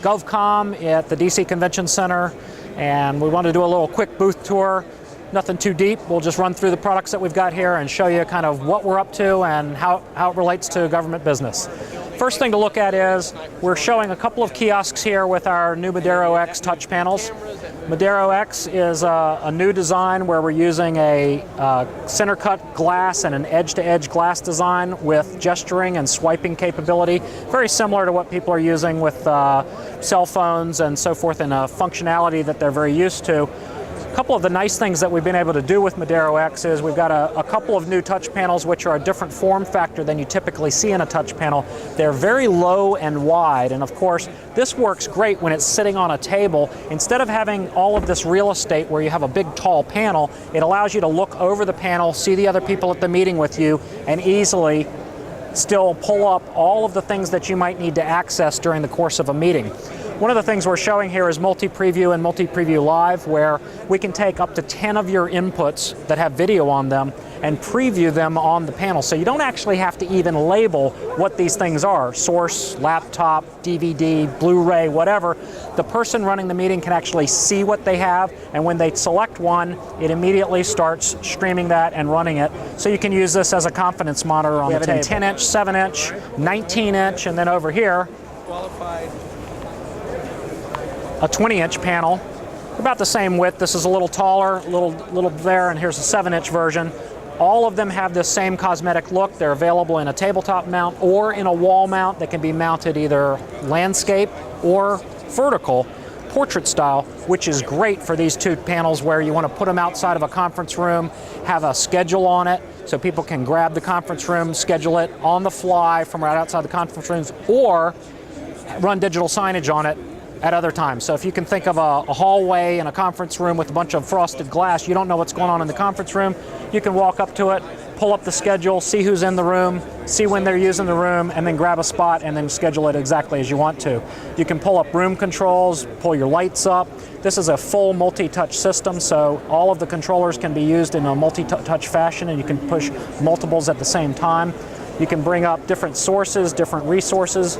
GovCom at the DC Convention Center, and we want to do a little quick booth tour. Nothing too deep. We'll just run through the products that we've got here and show you kind of what we're up to and how it relates to government business. First thing to look at is we're showing a couple of kiosks here with our new Modero X touch panels. Modero X is a new design where we're using a center cut glass and an edge-to-edge glass design with gesturing and swiping capability. Very similar to what people are using with cell phones and so forth, and a functionality that they're very used to. A couple of the nice things that we've been able to do with Modero X is we've got a couple of new touch panels which are a different form factor than you typically see in a touch panel. They're very low and wide, and of course this works great when it's sitting on a table. Instead of having all of this real estate where you have a big tall panel, it allows you to look over the panel, see the other people at the meeting with you, and easily still pull up all of the things that you might need to access during the course of a meeting. One of the things we're showing here is multi-preview and multi-preview live, where we can take up to 10 of your inputs that have video on them and preview them on the panel. So you don't actually have to even label what these things are: source, laptop, DVD, Blu-ray, whatever. The person running the meeting can actually see what they have, and when they select one, it immediately starts streaming that and running it. So you can use this as a confidence monitor on the table. We have it in 10-inch, 7-inch, 19-inch, and then over here, a 20-inch panel, about the same width. This is a little taller, a little there, and here's a 7-inch version. All of them have this same cosmetic look. They're available in a tabletop mount or in a wall mount that can be mounted either landscape or vertical, portrait style, which is great for these two panels where you want to put them outside of a conference room, have a schedule on it, so people can grab the conference room, schedule it on the fly from right outside the conference rooms, or run digital signage on it at other times. So if you can think of a hallway in a conference room with a bunch of frosted glass, you don't know what's going on in the conference room, you can walk up to it, pull up the schedule, see who's in the room, see when they're using the room, and then grab a spot and then schedule it exactly as you want to. You can pull up room controls, pull your lights up. This is a full multi-touch system, so all of the controllers can be used in a multi-touch fashion, and you can push multiples at the same time. You can bring up different sources, different resources.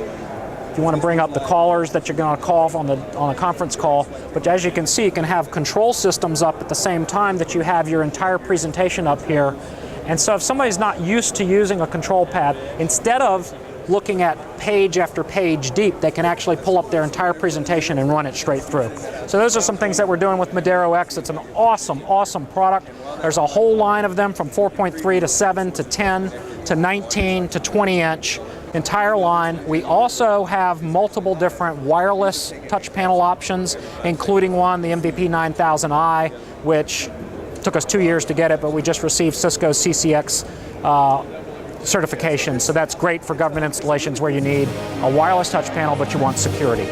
If you want to bring up the callers that you're going to call on a conference call. But as you can see, you can have control systems up at the same time that you have your entire presentation up here. And so if somebody's not used to using a control pad, instead of looking at page after page deep, they can actually pull up their entire presentation and run it straight through. So those are some things that we're doing with Modero X. It's an awesome, awesome product. There's a whole line of them from 4.3 to 7 to 10 to 19 to 20-inch. Entire line. We also have multiple different wireless touch panel options, including one, the MVP 9000i, which took us 2 years to get it, but we just received Cisco's CCX certification. So that's great for government installations where you need a wireless touch panel, but you want security.